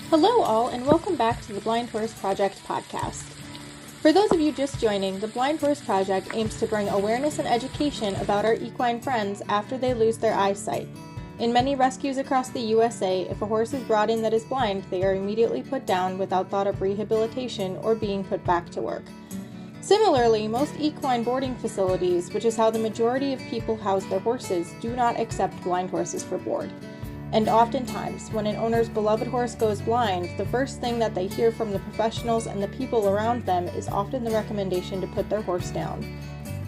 Hello all, and welcome back to the Blind Horse Project podcast. For those of you just joining, the Blind Horse Project aims to bring awareness and education about our equine friends after they lose their eyesight. In many rescues across the USA, if a horse is brought in that is blind, they are immediately put down without thought of rehabilitation or being put back to work. Similarly, most equine boarding facilities, which is how the majority of people house their horses, do not accept blind horses for board. And oftentimes, when an owner's beloved horse goes blind, the first thing that they hear from the professionals and the people around them is often the recommendation to put their horse down.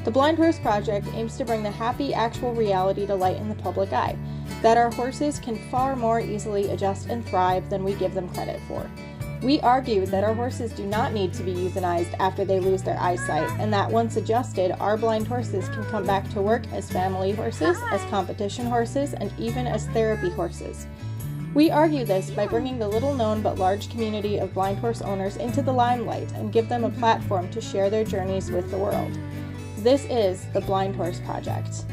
The Blind Horse Project aims to bring the happy, actual reality to light in the public eye, that our horses can far more easily adjust and thrive than we give them credit for. We argue that our horses do not need to be euthanized after they lose their eyesight, and that once adjusted, our blind horses can come back to work as family horses, as competition horses, and even as therapy horses. We argue this by bringing the little-known but large community of blind horse owners into the limelight and give them a platform to share their journeys with the world. This is the Blind Horse Project.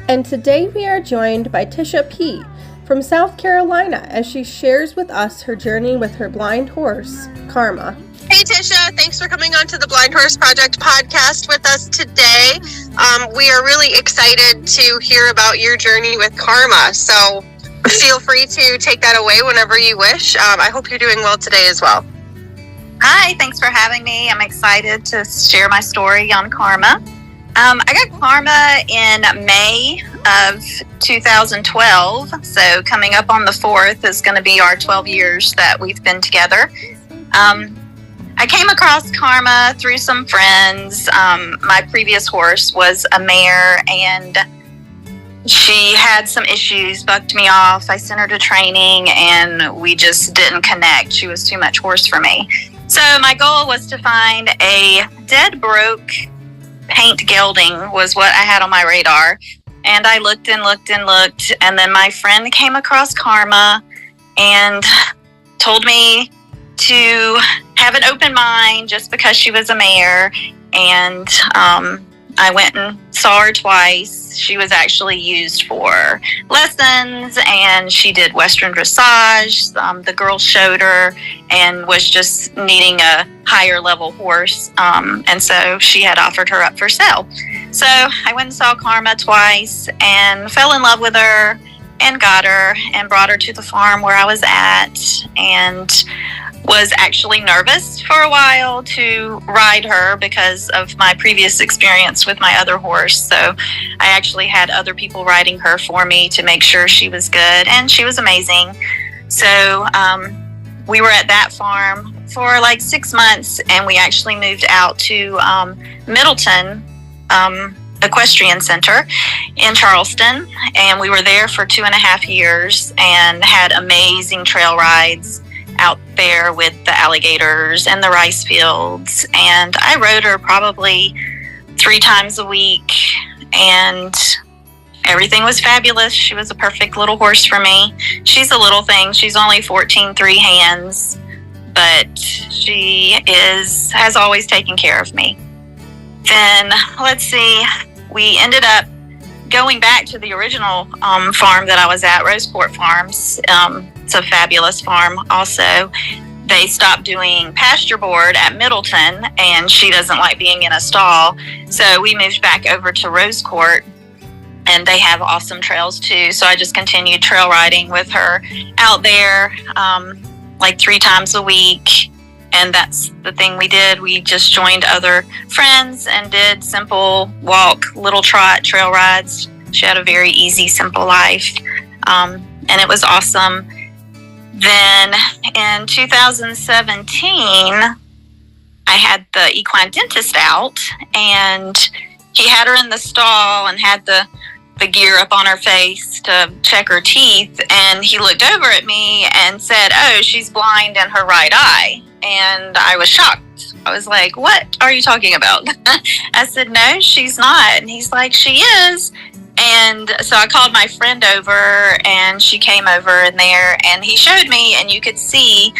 And today we are joined by Tisha P. from South Carolina as she shares with us her journey with her blind horse, Kharma. Hey Tisha, thanks for coming on to the Blind Horse Project podcast with us today. We are really excited to hear about your journey with Kharma, so feel free to take that away whenever you wish. I hope you're doing well today as well. Hi, thanks for having me. I'm excited to share my story on Kharma. I got Kharma in May of 2012, so coming up on the 4th is going to be our 12 years that we've been together. I came across Kharma through some friends. My previous horse was a mare, and she had some issues, bucked me off. I sent her to training, and we just didn't connect. She was too much horse for me. So my goal was to find a dead broke paint gelding was what I had on my radar. And I looked and looked and looked, and then my friend came across Kharma and told me to have an open mind just because she was a mare. And I went and saw her twice. She was actually used for lessons, and she did Western dressage. The girl showed her and was just needing a higher level horse, and so she had offered her up for sale. So I went and saw Kharma twice and fell in love with her and got her and brought her to the farm where I was at, and was actually nervous for a while to ride her because of my previous experience with my other horse. So I actually had other people riding her for me to make sure she was good, and she was amazing. So we were at that farm for like 6 months, and we actually moved out to Middleton Equestrian Center in Charleston, and we were there for 2.5 years and had amazing trail rides out there with the alligators and the rice fields. And I rode her probably 3 times a week, and everything was fabulous. She was a perfect little horse for me. She's a little thing. She's only 14 3 hands, but she has always taken care of me. Then, let's see, we ended up going back to the original farm that I was at, Roseport Farms. It's a fabulous farm also. They stopped doing pasture board at Middleton, and she doesn't like being in a stall. So we moved back over to Rosecourt, and they have awesome trails too. So I just continued trail riding with her out there like 3 times a week. And that's the thing we did. We just joined other friends and did simple walk, little trot trail rides. She had a very easy, simple life. And it was awesome. Then in 2017, I had the equine dentist out, and he had her in the stall and had the gear up on her face to check her teeth. And he looked over at me and said, "Oh, she's blind in her right eye." And I was shocked. I was like, "What are you talking about?" I said, "No, she's not." And he's like, "She is." And so I called my friend over, and she came over in there, and he showed me, and you could see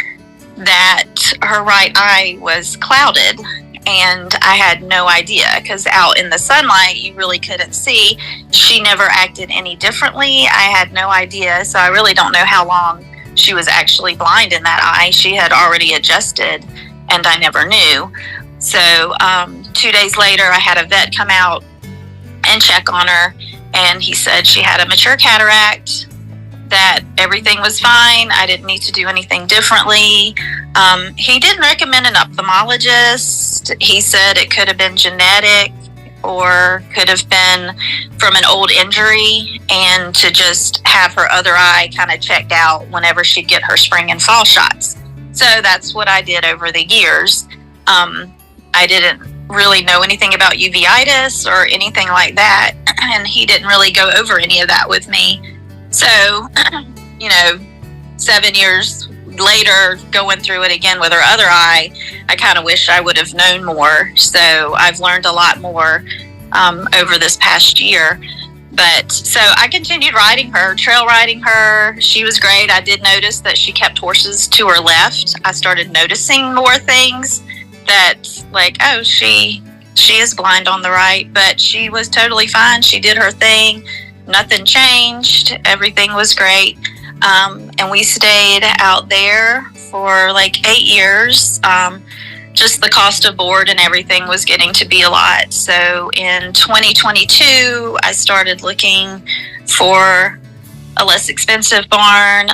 that her right eye was clouded. And I had no idea, because out in the sunlight, you really couldn't see. She never acted any differently. I had no idea. So I really don't know how long she was actually blind in that eye. She had already adjusted, and I never knew. So 2 days later, I had a vet come out and check on her, and he said she had a mature cataract, that everything was fine. I didn't need to do anything differently. He didn't recommend an ophthalmologist. He said it could have been genetic or could have been from an old injury, and to just have her other eye kind of checked out whenever she'd get her spring and fall shots. So that's what I did over the years. I didn't really know anything about uveitis or anything like that, and he didn't really go over any of that with me. So, 7 years later, going through it again with her other eye, I kind of wish I would have known more. So I've learned a lot more over this past year. But so I continued riding her, trail riding her. She was great. I did notice that she kept horses to her left. I started noticing more things that, like, oh, she is blind on the right, but she was totally fine. She did her thing. Nothing changed. Everything was great. And we stayed out there for like 8 years. Just the cost of board and everything was getting to be a lot. So in 2022, I started looking for a less expensive barn.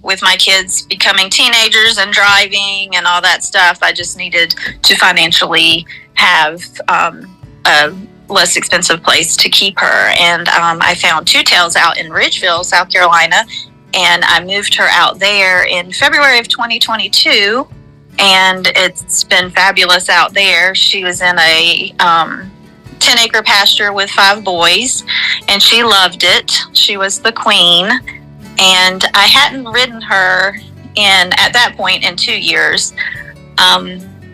With my kids becoming teenagers and driving and all that stuff, I just needed to financially have a less expensive place to keep her. And I found Two Tails out in Ridgeville, South Carolina, and I moved her out there in February of 2022, and it's been fabulous out there. She was in a 10-acre pasture with 5 boys, and she loved it. She was the queen, and I hadn't ridden her at that point in 2 years,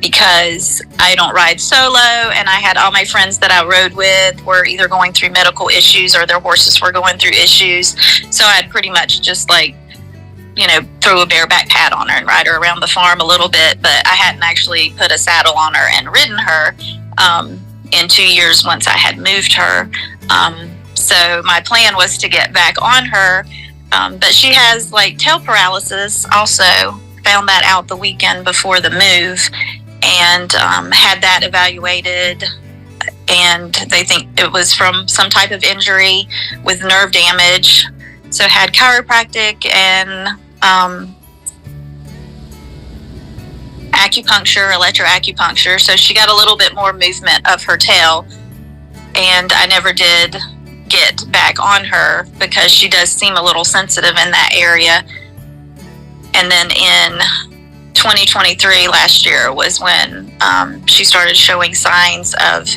because I don't ride solo, and I had all my friends that I rode with were either going through medical issues or their horses were going through issues. So I'd pretty much just throw a bareback pad on her and ride her around the farm a little bit, but I hadn't actually put a saddle on her and ridden her in 2 years once I had moved her. So my plan was to get back on her, but she has like tail paralysis also. Found that out the weekend before the move, and had that evaluated, and they think it was from some type of injury with nerve damage. So had chiropractic and acupuncture, electroacupuncture. So she got a little bit more movement of her tail, and I never did get back on her because she does seem a little sensitive in that area. And then in 2023, last year, was when she started showing signs of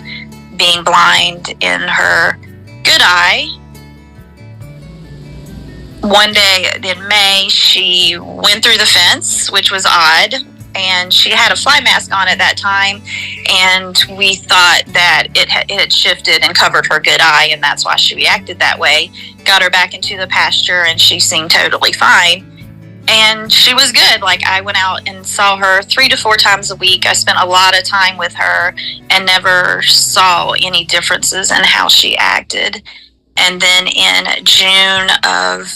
being blind in her good eye. One day in May, she went through the fence, which was odd, and she had a fly mask on at that time, and we thought that it had shifted and covered her good eye, and that's why she reacted that way. Got her back into the pasture, and she seemed totally fine. And she was good. Like, I went out and saw her 3 to 4 times a week. I spent a lot of time with her and never saw any differences in how she acted. And then in June of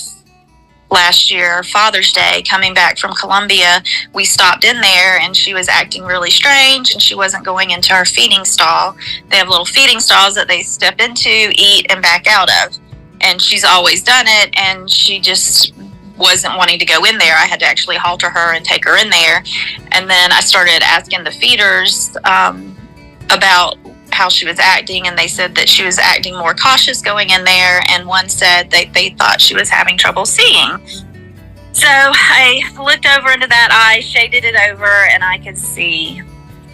last year, Father's Day, coming back from Columbia, we stopped in there, and she was acting really strange, and she wasn't going into her feeding stall. They have little feeding stalls that they step into, eat, and back out of. And she's always done it, and she just wasn't wanting to go in there. I had to actually halter her and take her in there. And then I started asking the feeders about how she was acting, and they said that she was acting more cautious going in there, and one said they thought she was having trouble seeing. So I looked over into that eye, shaded it over, and I could see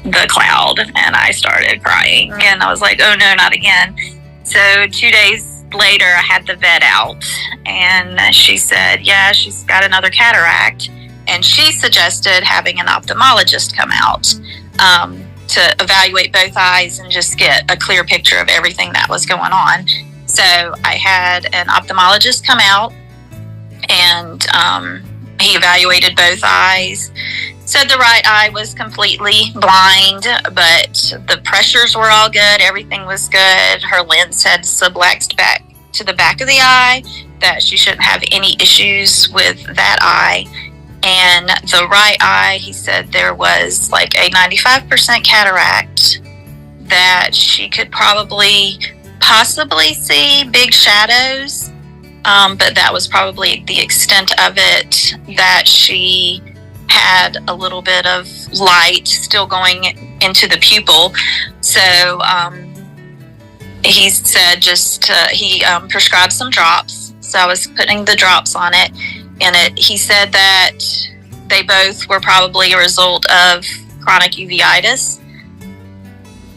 the cloud, and I started crying, and I was like, oh no, not again. So 2 days later, I had the vet out, and she said, yeah, she's got another cataract, and she suggested having an ophthalmologist come out to evaluate both eyes and just get a clear picture of everything that was going on. So I had an ophthalmologist come out, and he evaluated both eyes. Said the right eye was completely blind, but the pressures were all good. Everything was good. Her lens had subluxed back to the back of the eye, that she shouldn't have any issues with that eye. And the right eye, he said there was like a 95% cataract, that she could possibly see big shadows, but that was probably the extent of it, that she had a little bit of light still going into the pupil. So he said he prescribed some drops. So I was putting the drops on it. And he said that they both were probably a result of chronic uveitis.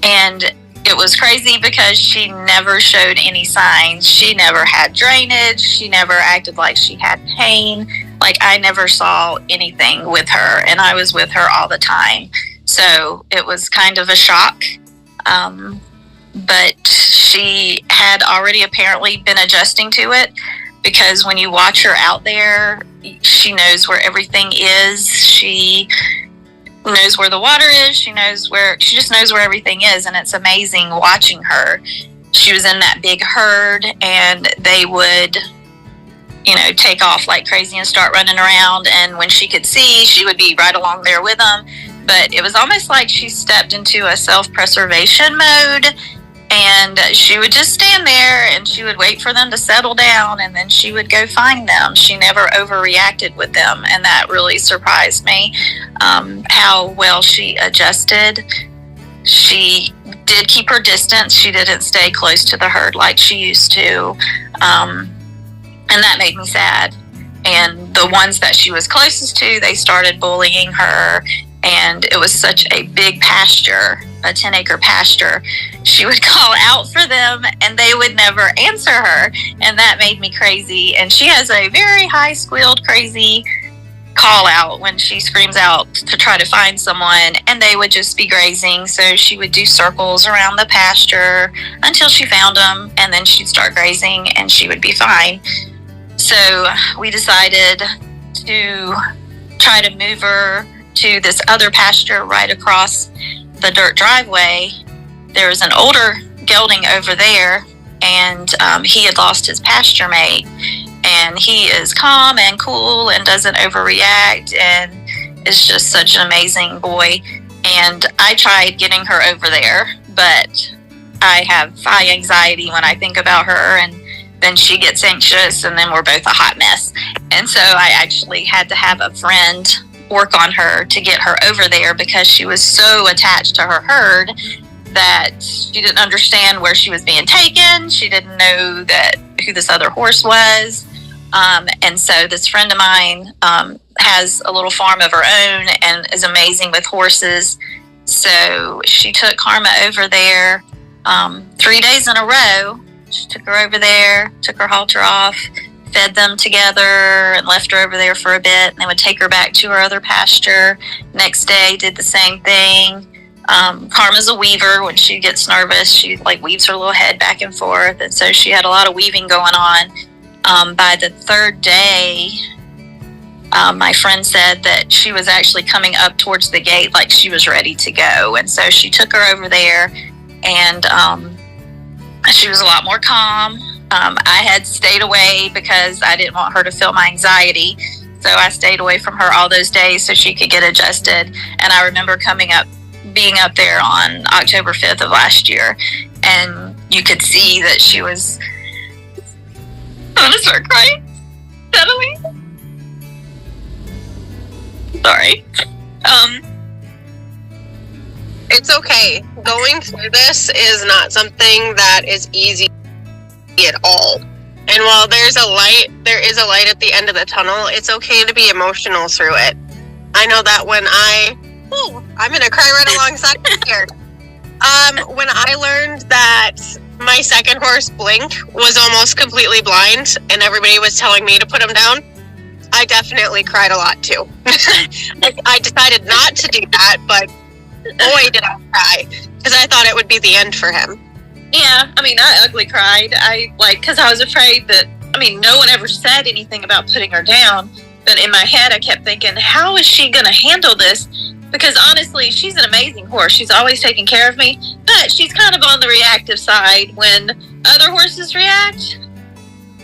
And it was crazy because she never showed any signs. She never had drainage. She never acted like she had pain. Like, I never saw anything with her, and I was with her all the time. So it was kind of a shock. But she had already apparently been adjusting to it, because when you watch her out there, she knows where everything is. She knows where the water is. She just knows where everything is. And it's amazing watching her. She was in that big herd, and they would, take off like crazy and start running around. And when she could see, she would be right along there with them. But it was almost like she stepped into a self-preservation mode, and she would just stand there and she would wait for them to settle down, and then she would go find them. She never overreacted with them, and that really surprised me, how well she adjusted. She did keep her distance. She didn't stay close to the herd like she used to, and that made me sad. And the ones that she was closest to, they started bullying her, and it was such a big pasture, a 10-acre pasture. She would call out for them, and they would never answer her, and that made me crazy. And she has a very high squealed, crazy call out when she screams out to try to find someone, and they would just be grazing. So she would do circles around the pasture until she found them, and then she'd start grazing, and she would be fine. So we decided to try to move her to this other pasture right across the dirt driveway. There was an older gelding over there, and he had lost his pasture mate, and he is calm and cool and doesn't overreact, and is just such an amazing boy. And I tried getting her over there, but I have high anxiety when I think about her, and then she gets anxious, and then we're both a hot mess. And so I actually had to have a friend work on her to get her over there, because she was so attached to her herd that she didn't understand where she was being taken. She didn't know who this other horse was. And so this friend of mine has a little farm of her own and is amazing with horses. So she took Kharma over there 3 days in a row. She took her over there, took her halter off, fed them together, and left her over there for a bit, and then would take her back to her other pasture. Next day, did the same thing. Kharma's a weaver. When she gets nervous, she weaves her little head back and forth, and so she had a lot of weaving going on. By the third day, my friend said that she was actually coming up towards the gate like she was ready to go, and so she took her over there, and she was a lot more calm. I had stayed away because I didn't want her to feel my anxiety. So I stayed away from her all those days so she could get adjusted. And I remember being up there on October 5th of last year, and you could see that she was, I'm going to start crying suddenly. Sorry. It's okay. Going through this is not something that is easy at all. And while there is a light at the end of the tunnel, it's okay to be emotional through it. I know that when I'm going to cry right alongside you here. When I learned that my second horse, Blink, was almost completely blind and everybody was telling me to put him down, I definitely cried a lot too. I decided not to do that, but boy, did I cry, because I thought it would be the end for him. Yeah, I ugly cried. Because I was afraid that, no one ever said anything about putting her down, but in my head I kept thinking, how is she going to handle this? Because honestly, she's an amazing horse. She's always taking care of me, but she's kind of on the reactive side when other horses react.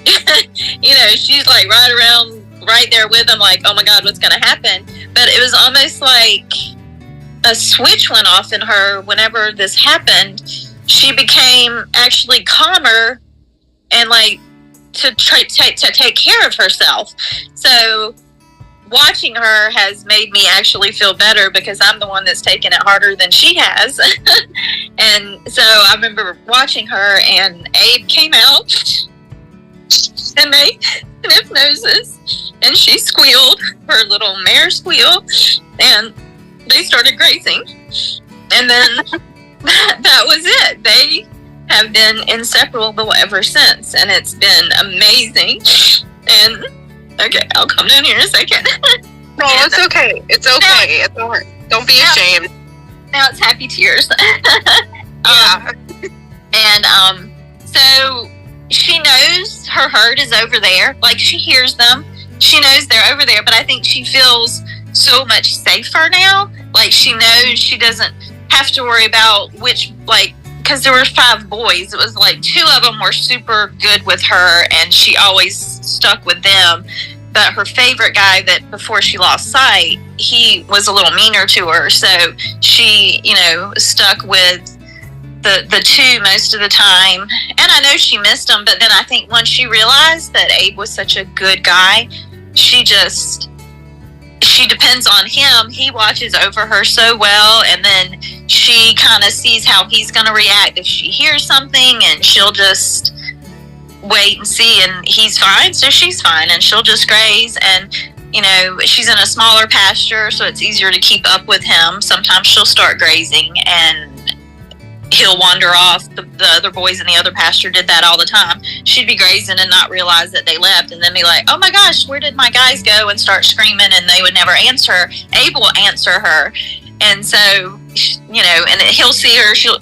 She's right around right there with them, like, oh my God, what's going to happen? But it was almost like a switch went off in her whenever this happened. She became actually calmer and like to take care of herself. So watching her has made me actually feel better because I'm the one that's taking it harder than she has. And so I remember watching her, and Abe came out and they sniffed noses, and she squealed her little mare squeal, and they started grazing. And then that was it. They have been inseparable ever since, and it's been amazing. And okay, I'll come down here in a second. No, it's okay. It's okay. It's all right. Don't be ashamed. Now it's happy tears. Yeah. And so she knows her herd is over there. Like, she hears them. She knows they're over there, but I think she feels so much safer now. Like, she knows she doesn't have to worry about which, like, because there were 5 boys. It was like 2 of them were super good with her, and she always stuck with them. But her favorite guy, that before she lost sight, he was a little meaner to her. So she, stuck with the 2 most of the time. And I know she missed him, but then I think once she realized that Abe was such a good guy, she depends on him. He watches over her so well, and then she kind of sees how he's going to react if she hears something, and she'll just wait and see, and he's fine, so she's fine, and she'll just graze. And she's in a smaller pasture, so it's easier to keep up with him. Sometimes she'll start grazing and he'll wander off. The other boys in the other pasture did that all the time. She'd be grazing and not realize that they left, and then be like, oh my gosh, where did my guys go, and start screaming, and they would never answer. Abe will answer her. And so, and he'll see her, she'll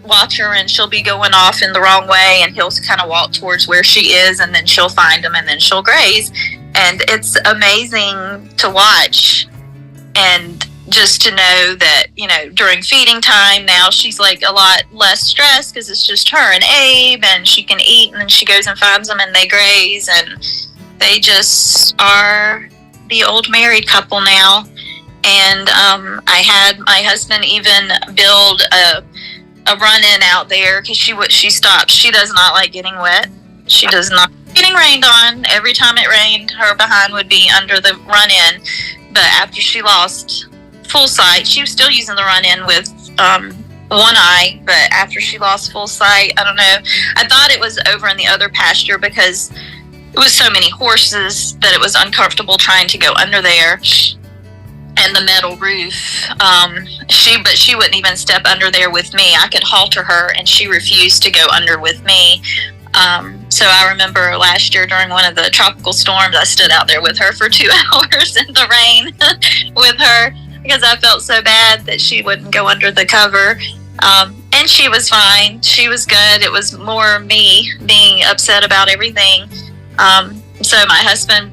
watch her, and she'll be going off in the wrong way, and he'll kind of walk towards where she is, and then she'll find him, and then she'll graze. And it's amazing to watch, and just to know that, during feeding time now, she's like a lot less stressed because it's just her and Abe, and she can eat, and then she goes and finds them, and they graze, and they just are the old married couple now. And I had my husband even build a run-in out there because she stopped. She does not like getting wet. She does not like getting rained on. Every time it rained, her behind would be under the run-in. But after she lost full sight, she was still using the run-in with one eye. But after she lost full sight, I don't know. I thought it was over in the other pasture because it was so many horses that it was uncomfortable trying to go under there. And the metal roof, but she wouldn't even step under there with me. I could halter her, and she refused to go under with me. So I remember last year during one of the tropical storms, I stood out there with her for 2 hours in the rain with her because I felt so bad that she wouldn't go under the cover. And she was fine. She was good. It was more me being upset about everything. So my husband,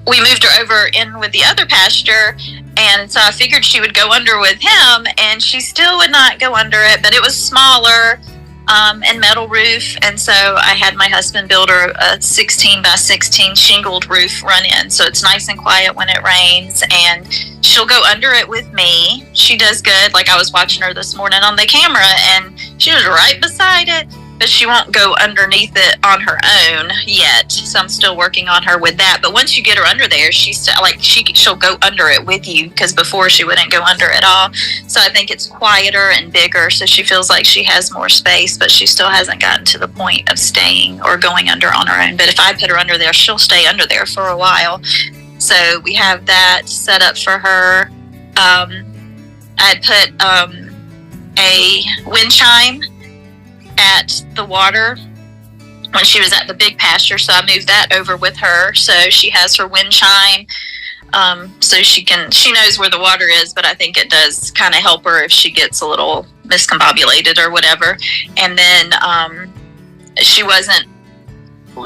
we moved her over in with the other pasture, and so I figured she would go under with him, and she still would not go under it, but it was smaller and metal roof, and so I had my husband build her a 16 by 16 shingled roof run-in, so it's nice and quiet when it rains, and she'll go under it with me. She does good. Like, I was watching her this morning on the camera, and she was right beside it, but she won't go underneath it on her own yet. So I'm still working on her with that. But once you get her under there, she'll go under it with you, because before she wouldn't go under at all. So I think it's quieter and bigger, so she feels like she has more space, but she still hasn't gotten to the point of staying or going under on her own. But if I put her under there, she'll stay under there for a while. So we have that set up for her. I put a wind chime at the water when she was at the big pasture, so I moved that over with her, so she has her wind chime, so she knows where the water is, but I think it does kind of help her if she gets a little miscombobulated or whatever. And then she wasn't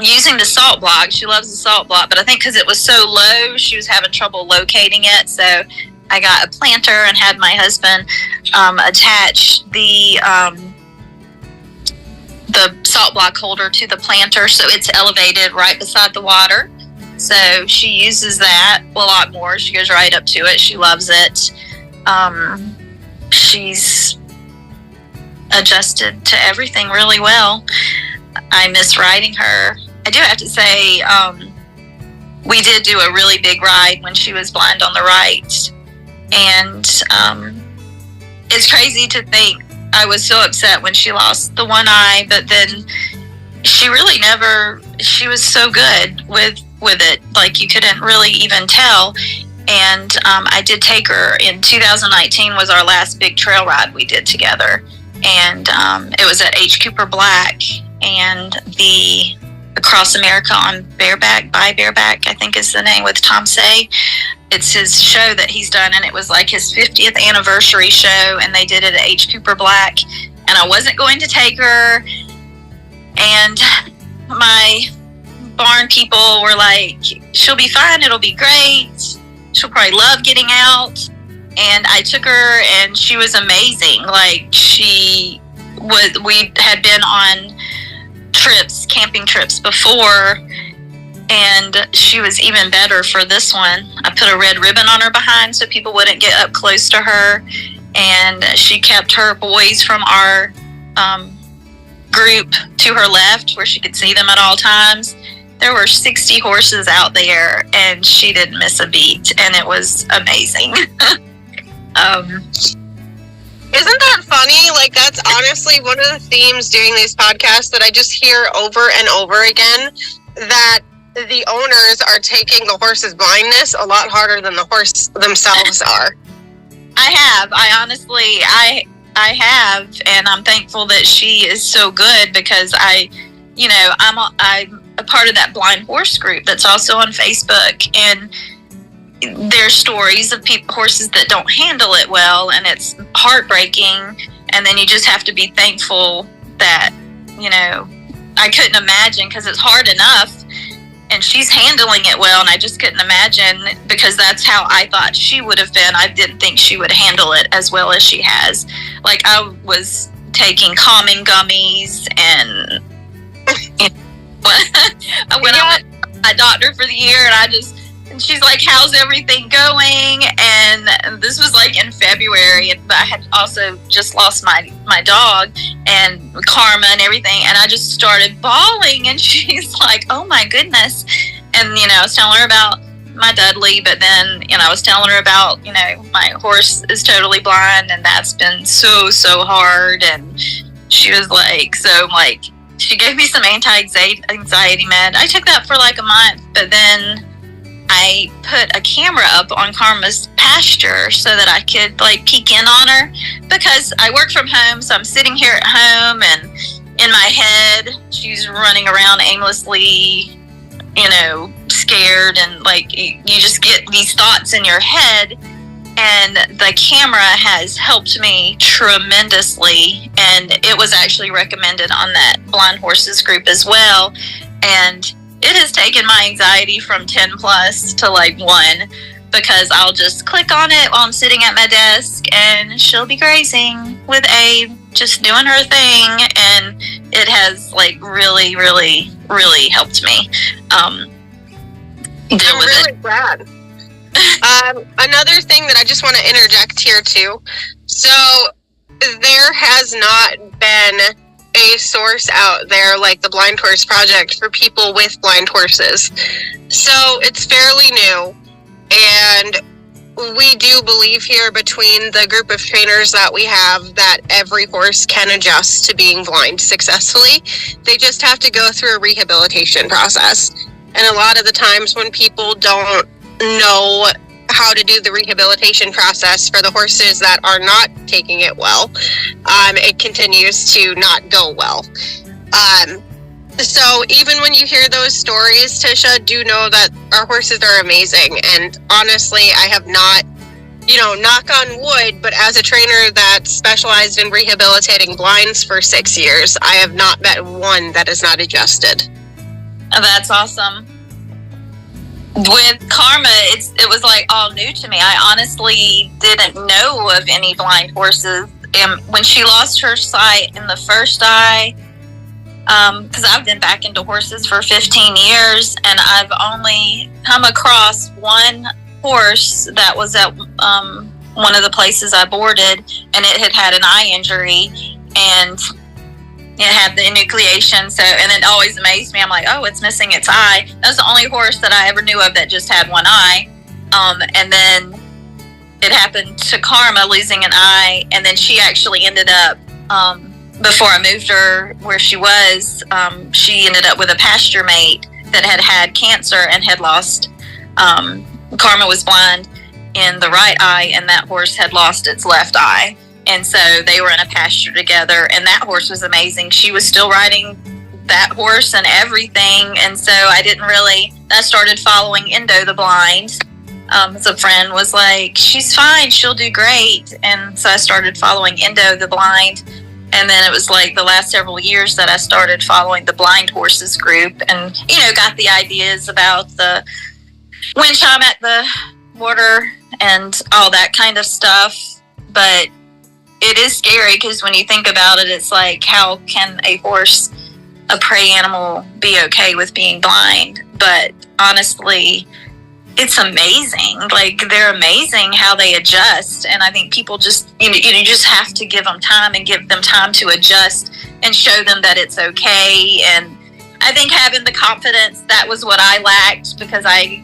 using the salt block. She loves the salt block, but I think because it was so low, she was having trouble locating it, so I got a planter and had my husband attach the salt block holder to the planter, so it's elevated right beside the water. So she uses that a lot more. She goes right up to it. She loves it. She's adjusted to everything really well. I miss riding her. I do have to say, we did do a really big ride when she was blind on the right. And it's crazy to think I was so upset when she lost the one eye, but then she really never, she was so good with it. Like, you couldn't really even tell. And I did take her in 2019 was our last big trail ride we did together. And it was at H. Cooper Black and the Across America on Bareback, by Bareback, I think is the name, with Tom Say. It's his show that he's done, and it was like his 50th anniversary show, and they did it at H. Cooper Black. And I wasn't going to take her, and my barn people were like, she'll be fine, it'll be great, she'll probably love getting out. And I took her, and she was amazing. Like, we had been on camping trips before, and she was even better for this one. I put a red ribbon on her behind so people wouldn't get up close to her, and she kept her boys from our group to her left where she could see them at all times. There were 60 horses out there, and she didn't miss a beat, and it was amazing. Isn't that funny? Like, that's honestly one of the themes during these podcasts that I just hear over and over again, that the owners are taking the horse's blindness a lot harder than the horse themselves are. I honestly have, and I'm thankful that she is so good, because I'm a part of that blind horse group that's also on Facebook, and there's stories of horses that don't handle it well, and it's heartbreaking. And then you just have to be thankful that, I couldn't imagine, because it's hard enough, and she's handling it well, and I just couldn't imagine, because that's how I thought she would have been. I didn't think she would handle it as well as she has. Like, I was taking calming gummies, and when I went to my doctor for the year, and she's like, how's everything going? And this was like in February, but I had also just lost my dog and Kharma and everything, and I just started bawling, and she's like, oh my goodness. And I was telling her about my Dudley, but then I was telling her about my horse is totally blind, and that's been so hard. And she was like, she gave me some anti-anxiety med. I took that for like a month, but then I put a camera up on Kharma's pasture so that I could peek in on her, because I work from home, so I'm sitting here at home, and in my head she's running around aimlessly, scared, and you just get these thoughts in your head. And the camera has helped me tremendously, and it was actually recommended on that blind horses group as well. And it has taken my anxiety from 10 plus to 1, because I'll just click on it while I'm sitting at my desk, and she'll be grazing with Abe, just doing her thing. And it has really, really, really helped me deal with it. I'm really glad. Another thing that I just want to interject here too. So there has not been a source out there like the Blind Horse Project for people with blind horses. So it's fairly new, and we do believe here, between the group of trainers that we have, that every horse can adjust to being blind successfully. They just have to go through a rehabilitation process. And a lot of the times when people don't know how to do the rehabilitation process for the horses that are not taking it well, it continues to not go well. So even when you hear those stories, Tisha, do know that our horses are amazing. And honestly, I have not, knock on wood, but as a trainer that specialized in rehabilitating blinds for 6 years, I have not met one that is not adjusted. Oh, that's awesome. With Kharma, it was all new to me. I honestly didn't know of any blind horses. And when she lost her sight in the first eye, because I've been back into horses for 15 years, and I've only come across one horse that was at one of the places I boarded, and it had an eye injury, and it had the enucleation. So, and it always amazed me. I'm like, oh, it's missing its eye. That's the only horse that I ever knew of that just had one eye. And then it happened to Kharma losing an eye, and then she actually ended up, before I moved her where she was, she ended up with a pasture mate that had cancer and had lost. Kharma was blind in the right eye, and that horse had lost its left eye. And so they were in a pasture together, and that horse was amazing. She was still riding that horse and everything. And so I started following Indo the blind. So a friend was like, she's fine, she'll do great. And so I started following Indo the blind. And then it was like the last several years that I started following the blind horses group, and, got the ideas about the wind chime at the border and all that kind of stuff. But it is scary, because when you think about it, it's like, how can a horse, a prey animal, be okay with being blind? But honestly, it's amazing. Like, they're amazing how they adjust. And I think people just, you just have to give them time, and give them time to adjust and show them that it's okay. And I think having the confidence, that was what I lacked, because I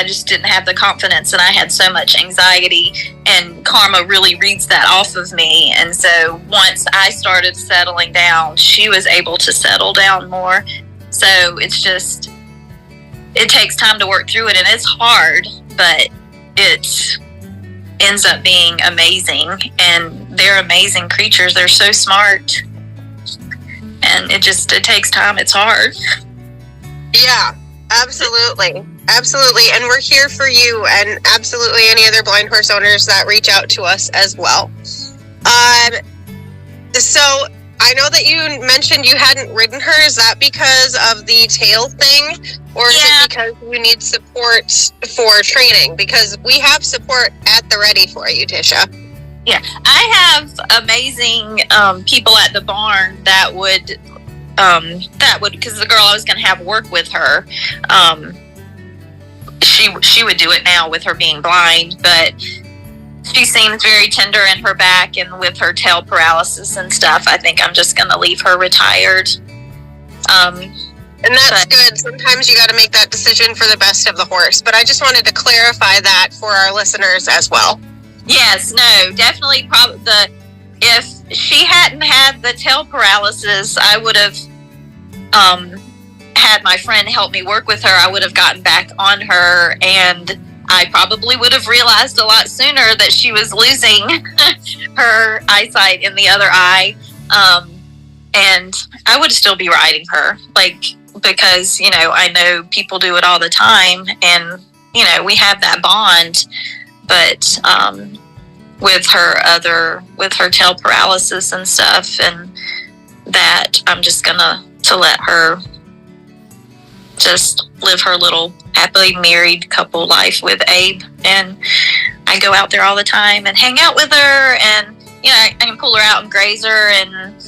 just didn't have the confidence, and I had so much anxiety, and Kharma really reads that off of me. And so once I started settling down, she was able to settle down more. So it takes time to work through it, and it's hard, but it ends up being amazing. And they're amazing creatures. They're so smart, and it takes time. It's hard. Yeah, absolutely. Absolutely. And we're here for you, and absolutely any other blind horse owners that reach out to us as well. So I know that you mentioned you hadn't ridden her. Is that because of the tail thing? Or is it because you need support for training? Because we have support at the ready for you, Tisha. Yeah, I have amazing people at the barn that would, because the girl I was going to have work with her, she would do it now with her being blind, but she seems very tender in her back, and with her tail paralysis and stuff, I think I'm just going to leave her retired. And that's good. Sometimes you got to make that decision for the best of the horse. But I just wanted to clarify that for our listeners as well. Yes, no, definitely. If she hadn't had the tail paralysis, I would have had my friend help me work with her. I would have gotten back on her, and I probably would have realized a lot sooner that she was losing her eyesight in the other eye. And I would still be riding her, because, I know people do it all the time, and, we have that bond. But with her tail paralysis and stuff, and that, I'm just gonna let her just live her little happily married couple life with Abe. And I go out there all the time and hang out with her, and I can pull her out and graze her and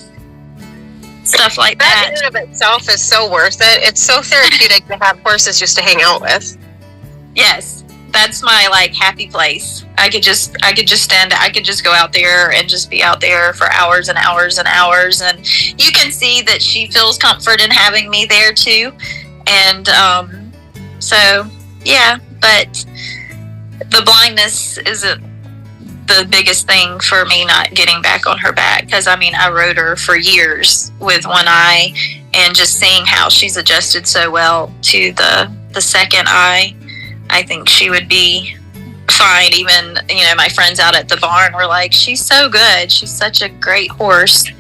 stuff like that. That in and of itself is so worth it. It's so therapeutic to have horses just to hang out with. Yes, that's my happy place. I could just go out there and just be out there for hours and hours and hours, and you can see that she feels comfort in having me there too. And so yeah, but the blindness isn't the biggest thing for me not getting back on her back, because I rode her for years with one eye, and just seeing how she's adjusted so well to the second eye, I think she would be fine. Even my friends out at the barn were like, she's so good, she's such a great horse.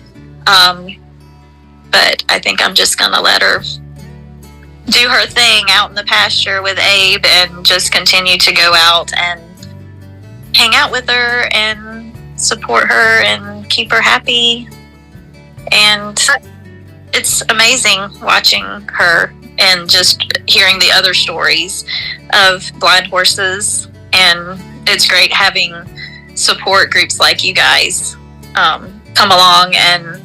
But I think I'm just gonna let her do her thing out in the pasture with Abe, and just continue to go out and hang out with her and support her and keep her happy. And it's amazing watching her and just hearing the other stories of blind horses. And it's great having support groups like you guys come along and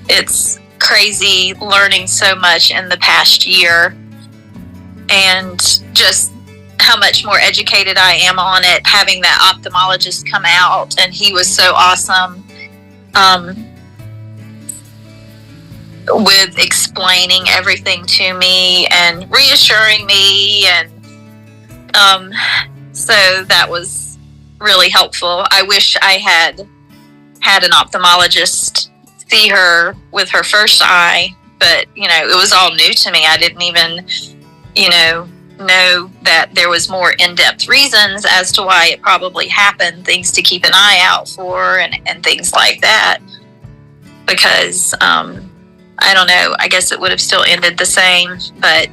it's crazy learning so much in the past year, and just how much more educated I am on it, having that ophthalmologist come out, and he was so awesome with explaining everything to me and reassuring me, and so that was really helpful. I wish I had an ophthalmologist see her with her first eye, but it was all new to me. I didn't even know that there was more in-depth reasons as to why it probably happened, things to keep an eye out for, and things like that, because I don't know, I guess it would have still ended the same, but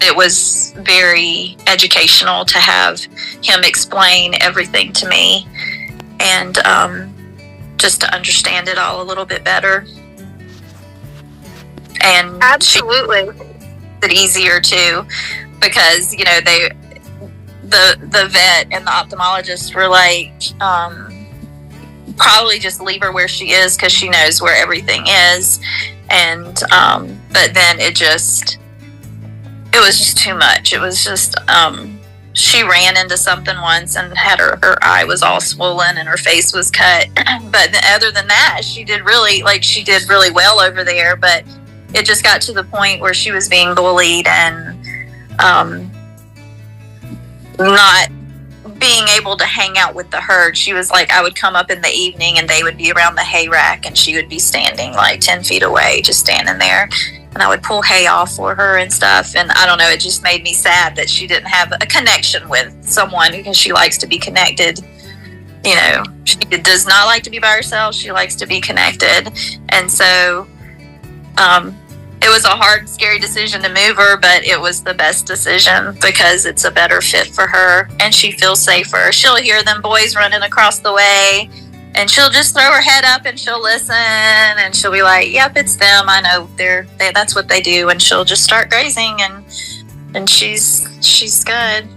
it was very educational to have him explain everything to me, and just to understand it all a little bit better. And Absolutely. it easier too, because the vet and the ophthalmologist were like, probably just leave her where she is because she knows where everything is, and but then it was just too much. It was just she ran into something once and had her eye was all swollen and her face was cut, but other than that, she did really well over there. But it just got to the point where she was being bullied and not being able to hang out with the herd. She was like, I would come up in the evening and they would be around the hay rack and she would be standing like 10 feet away, just standing there. And I would pull hay off for her and stuff. And I don't know, it just made me sad that she didn't have a connection with someone, because she likes to be connected. She does not like to be by herself. She likes to be connected. And so it was a hard, scary decision to move her, but it was the best decision because it's a better fit for her and she feels safer. She'll hear them boys running across the way and she'll just throw her head up and she'll listen and she'll be like, yep, it's them. I know that's what they do. And she'll just start grazing and she's good.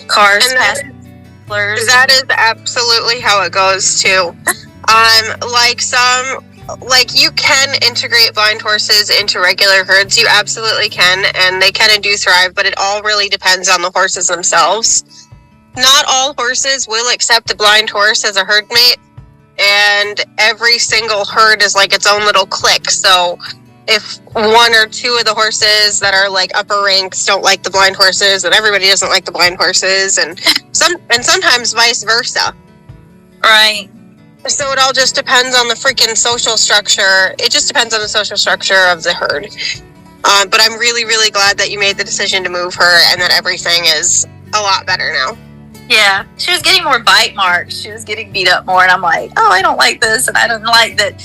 Cars pass. That is absolutely how it goes too. You can integrate blind horses into regular herds. You absolutely can, and they kind of do thrive, but it all really depends on the horses themselves. Not all horses will accept a blind horse as a herd mate, and every single herd is like its own little clique. So if one or two of the horses that are like upper ranks don't like the blind horses, then everybody doesn't like the blind horses, and sometimes vice versa. Right. So it all just depends on the freaking social structure. It just depends on the social structure of the herd. But I'm really, really glad that you made the decision to move her and that everything is a lot better now. Yeah, she was getting more bite marks. She was getting beat up more, and I'm like, oh, I don't like this, and I don't like that.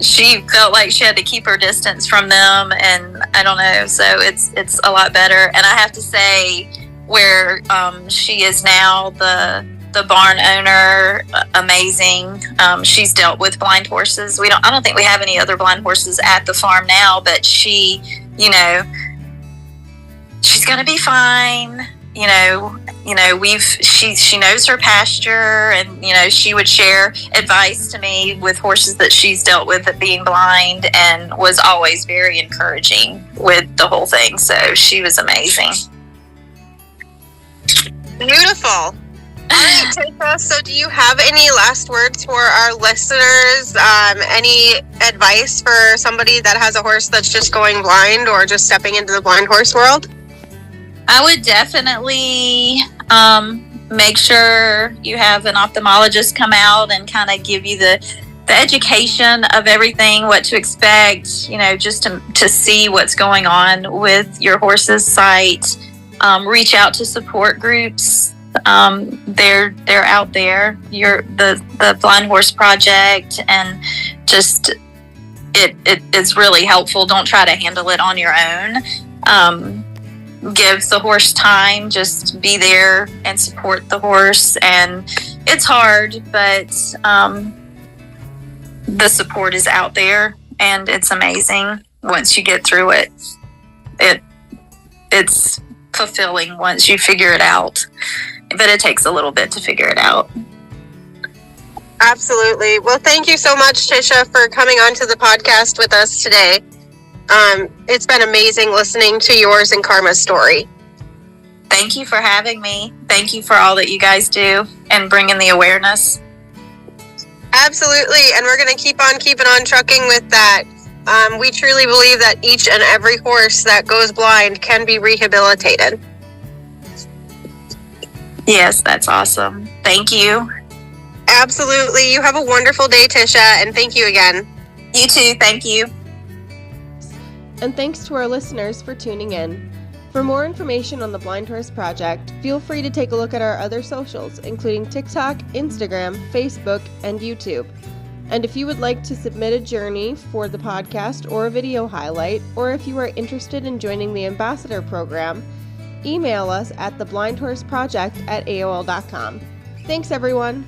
She felt like she had to keep her distance from them, and I don't know. So it's a lot better. And I have to say, where she is now, the barn owner, amazing. She's dealt with blind horses. I don't think we have any other blind horses at the farm now, but she, she's gonna be fine. She knows her pasture, and she would share advice to me with horses that she's dealt with at being blind, and was always very encouraging with the whole thing. So she was amazing. Beautiful. All right, Tisha, so do you have any last words for our listeners? Any advice for somebody that has a horse that's just going blind or just stepping into the blind horse world? I would definitely make sure you have an ophthalmologist come out and kind of give you the education of everything, what to expect, just to see what's going on with your horse's sight. Reach out to support groups. They're out there. The Blind Horse Project, and just it is really helpful. Don't try to handle it on your own. Give the horse time. Just be there and support the horse. And it's hard, but the support is out there, and it's amazing once you get through it. It's fulfilling once you figure it out, but it takes a little bit to figure it out. Absolutely. Well, thank you so much, Tisha, for coming on to the podcast with us today. It's been amazing listening to yours and Kharma's story. Thank you for having me. Thank you for all that you guys do and bringing the awareness. Absolutely. And we're going to keep on keeping on trucking with that. We truly believe that each and every horse that goes blind can be rehabilitated. Yes, that's awesome. Thank you. Absolutely. You have a wonderful day, Tisha, and thank you again. You too. Thank you. And thanks to our listeners for tuning in. For more information on the Blind Horse Project, feel free to take a look at our other socials, including TikTok, Instagram, Facebook, and YouTube. And if you would like to submit a journey for the podcast or a video highlight, or if you are interested in joining the Ambassador Program, email us at theblindhorseproject@aol.com. Thanks, everyone.